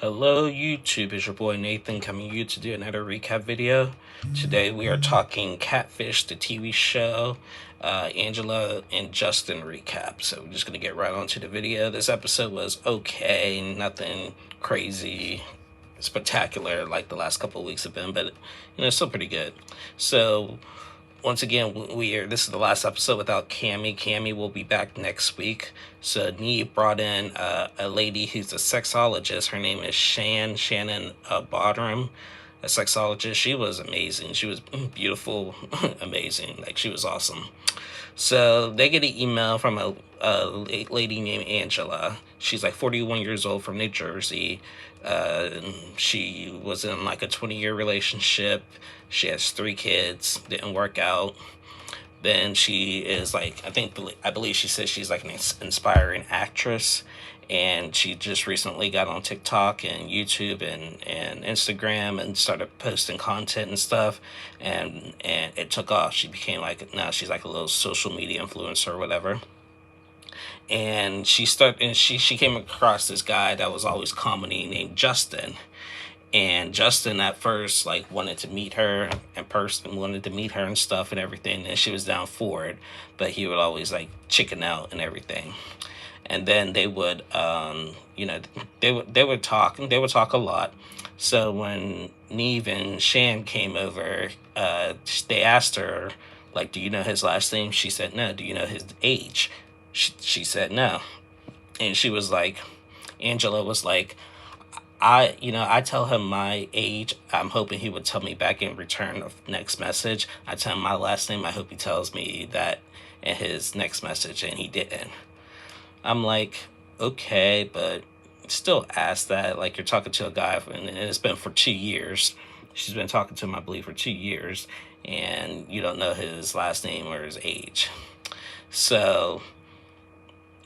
Hello YouTube, it's your boy Nathan coming to you to do another recap video. Today we are talking Catfish, the TV show, Angela and Justin recap. So we're just going to get right onto the video. This episode was okay, nothing crazy, spectacular like the last couple of weeks have been, but still pretty good. So once again, this is the last episode without Cammy. Cammy will be back next week. So Neve brought in a lady who's a sexologist. Her name is Shannon Bodrum, a sexologist. She was amazing. She was beautiful, amazing. Like, she was awesome. So they get an email from a lady named Angela. She's like 41 years old from New Jersey. She was in like a 20-year relationship. She has 3 kids, didn't work out. Then she is like, I believe she says she's like an inspiring actress. And she just recently got on TikTok and YouTube and Instagram and started posting content and stuff. And it took off. She became now she's like a little social media influencer or whatever. And she came across this guy that was always commenting named Justin. And Justin at first wanted to meet her in person, wanted to meet her and stuff and everything, and she was down for it, but he would always chicken out and everything. And then they would they would talk a lot. So when Neve and Shan came over, they asked her, do you know his last name? She said no. Do you know his age? She said no. And she was like, Angela was like, I tell him my age. I'm hoping he would tell me back in return of next message. I tell him my last name. I hope he tells me that in his next message, and he didn't. I'm like, okay, but still ask that. You're talking to a guy, and it's been for 2 years. She's been talking to him, I believe, for 2 years, and you don't know his last name or his age. So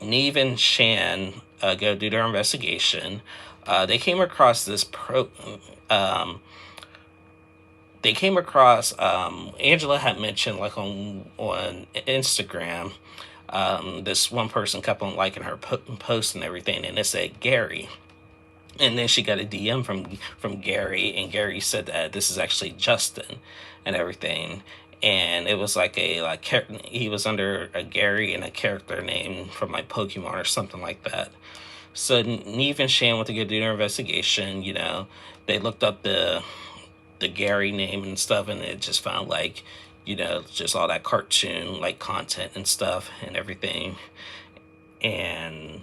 Neve and Shan go do their investigation. They came across this Angela had mentioned on Instagram, this one person kept on liking her post and everything, and it said Gary. And then she got a DM from Gary, and Gary said that this is actually Justin and everything. And it was he was under a Gary and a character name from Pokemon or something like that. So Neve and Shan went to go do their investigation. They looked up the Gary name and stuff, and it just found just all that cartoon content and stuff and everything. And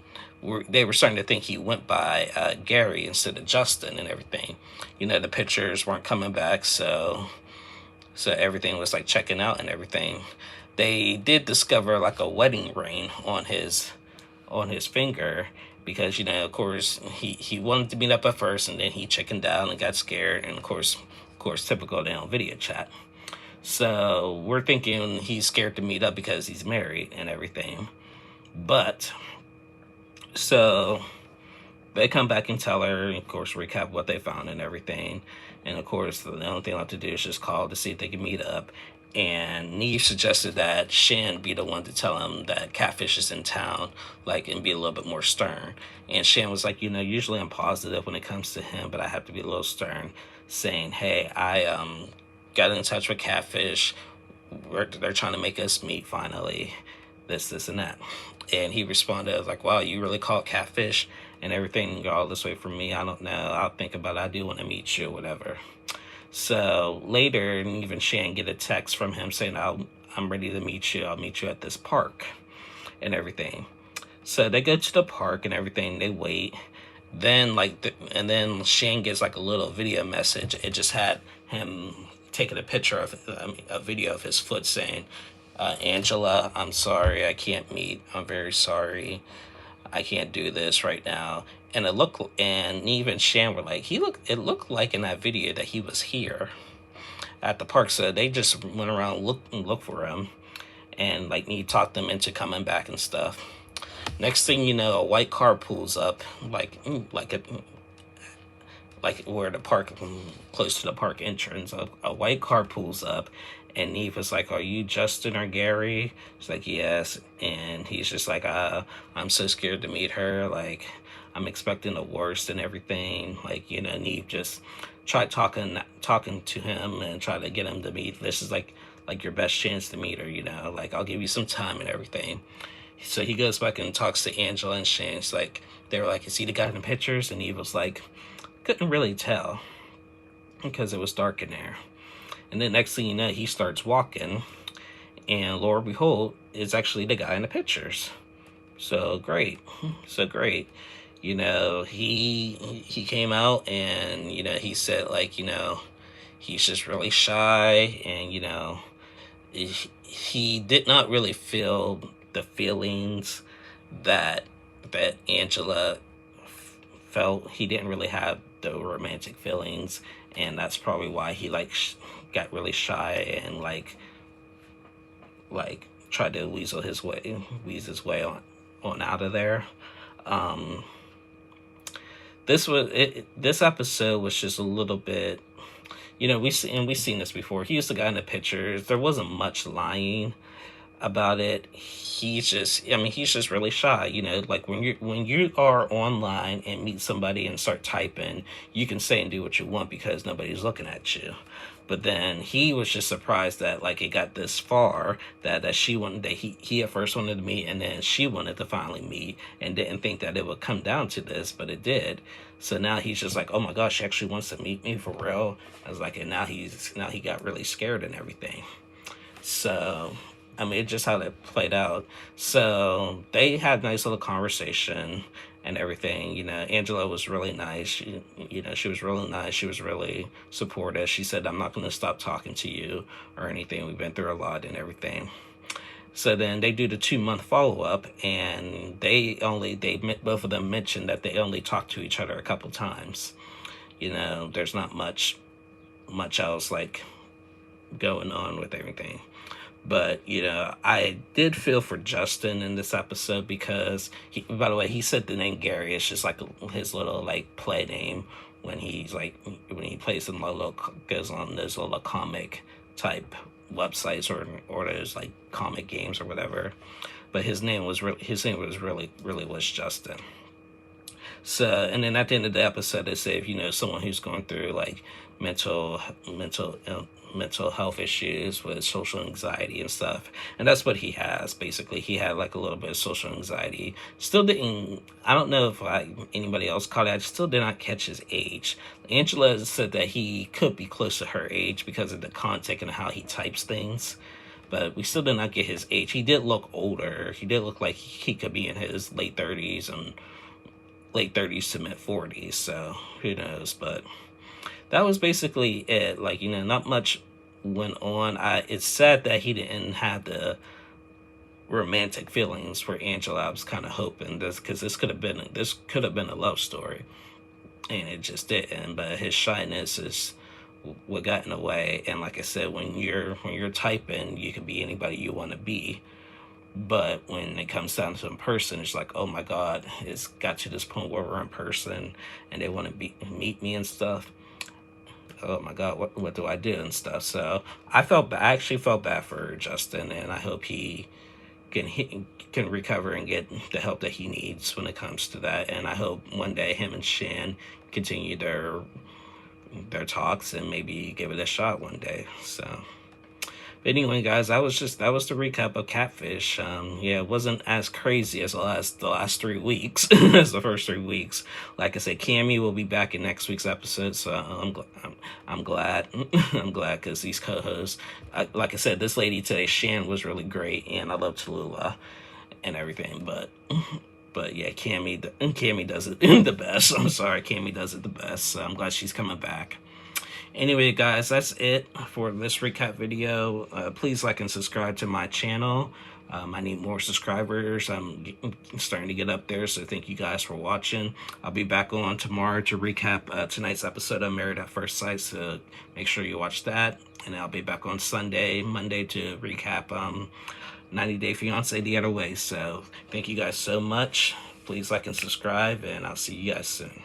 they were starting to think he went by Gary instead of Justin and everything. The pictures weren't coming back, so everything was checking out and everything. They did discover a wedding ring on his finger, because of course he wanted to meet up at first, and then he chickened out and got scared, and of course typical, they don't video chat. So we're thinking he's scared to meet up because he's married and everything. But so they come back and tell her, of course, recap what they found and everything. And of course, the only thing I have to do is just call to see if they can meet up. And Neve suggested that Shan be the one to tell him that Catfish is in town, and be a little bit more stern. And Shan was like, usually I'm positive when it comes to him, but I have to be a little stern, saying, hey, I got in touch with Catfish. They're trying to make us meet finally, this, and that. And he responded, wow, you really called Catfish and everything all this way from me? I don't know. I'll think about it. I do want to meet you or whatever. So later, even Shan get a text from him saying, I'm ready to meet you. I'll meet you at this park and everything. So they go to the park and everything. They wait. Then and then Shan gets a little video message. It just had him taking a picture of a video of his foot saying, Angela, I'm sorry, I can't meet. I'm very sorry. I can't do this right now. And Neve and Shan were it looked like in that video that he was here at the park. So they just went around look for him, and Neve talked them into coming back and stuff. Next thing you know, a white car pulls up, where the park, close to the park entrance. A white car pulls up, and Neve was like, are you Justin or Gary? She's like, yes. And he's just like, I'm so scared to meet her. I'm expecting the worst and everything. Like, you know, Neve just tried talking to him and try to get him to meet. This is like your best chance to meet her, you know, like I'll give you some time and everything. So he goes back and talks to Angela and Shane. It's like, they were like, is he the guy in the pictures? And Eve was like, couldn't really tell because it was dark in there. And then next thing you know, he starts walking, and lo and behold, it's actually the guy in the pictures. So great. So great. You know, he came out and, you know, he said, like, you know, he's just really shy, and, you know, he did not really feel the feelings that Angela felt. He didn't really have the romantic feelings, and that's probably why he like got really shy and like tried to weasel his way on out of there. This episode was just a little bit, you know, we've seen this before. He was the guy in the pictures. There wasn't much lying about it. He's just really shy, you know. Like when you are online and meet somebody and start typing, you can say and do what you want because nobody's looking at you. But then he was just surprised that like it got this far, that he at first wanted to meet, and then she wanted to finally meet, and didn't think that it would come down to this, but it did. So now he's just like, oh my gosh, she actually wants to meet me for real. I was like, and now he got really scared and everything. So I mean, just how that played out. So they had a nice little conversation and everything. You know, Angela was really nice. She was really nice. She was really supportive. She said, I'm not going to stop talking to you or anything. We've been through a lot and everything. So then they do the 2-month follow-up, and both of them mentioned that they only talked to each other a couple times. You know, there's not much else like going on with everything. But, you know, I did feel for Justin in this episode because, by the way, he said the name Gary. It's just like his little, like, play name when he plays in goes on those little comic type websites or those, like, comic games or whatever. But his name was really Justin. So, and then at the end of the episode, they say, if you know someone who's going through, like, mental health issues with social anxiety and stuff, and that's what he has. Basically, he had like a little bit of social anxiety. Still didn't, I don't know if anybody else caught it. I still did not catch his age. Angela said that he could be close to her age because of the content and how he types things, but we still did not get his age. He did look older. He did look like he could be in his late 30s to mid 40s, so who knows. But that was basically it. Like, you know, not much went on. It's sad that he didn't have the romantic feelings for Angela. I was kind of hoping this, because this could have been a love story, and it just didn't. But his shyness is what got in the way. And like I said, when you're typing, you can be anybody you want to be. But when it comes down to in person, it's like, oh my God, it's got to this point where we're in person and they want to meet me and stuff. Oh my God, what do I do and stuff? So I actually felt bad for Justin, and I hope he can recover and get the help that he needs when it comes to that. And I hope one day him and Shan continue their talks and maybe give it a shot one day. So. But anyway, guys, that was the recap of Catfish. Yeah, it wasn't as crazy as the last 3 weeks, as the first 3 weeks. Like I said, Cammy will be back in next week's episode, so I'm glad. I'm glad, because these co-hosts, like I said, this lady today, Shan, was really great, and I love Tallulah and everything. But yeah, Cammy does it the best. I'm sorry, Cammy does it the best. So I'm glad she's coming back. Anyway, guys, that's it for this recap video. Please like and subscribe to my channel. I need more subscribers. I'm starting to get up there, so thank you guys for watching. I'll be back on tomorrow to recap tonight's episode of Married at First Sight, so make sure you watch that. And I'll be back on Monday to recap 90 Day Fiance the other way. So thank you guys so much. Please like and subscribe, and I'll see you guys soon.